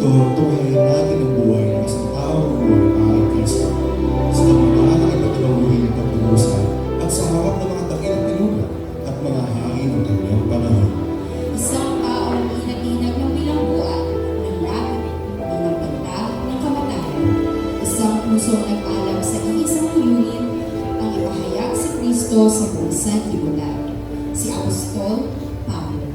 ito, tunghayin natin ang buhay ng isang taong buhay para Kristo sa kamulaan ng ipatulunguhin ng pagdurusa at sa harap ng mga dakilang pinuno at mga hain ng kanyang panahon. Isang taong inag-inag ng bilangguan ng langit, ng banda ng kamatayan. Isang pusong nag-alam sa iisang layunin ang ipahayag si Kristo sa buong sanlibutan. Si Apostol Pablo.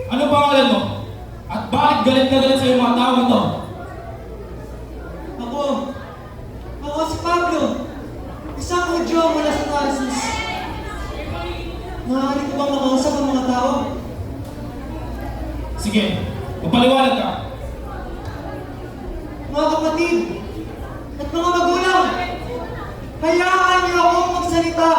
Ano pangalan mo? At bakit galit na galit sa iyo mga tao ito? Ako si Pablo. Isang Hudyo mula sa Tarsus. Maaari ko bang makausap ang mga tao? Sige, magpaliwanag ka. Mga kapatid at mga magulang, hayaan niyo akong magsalita.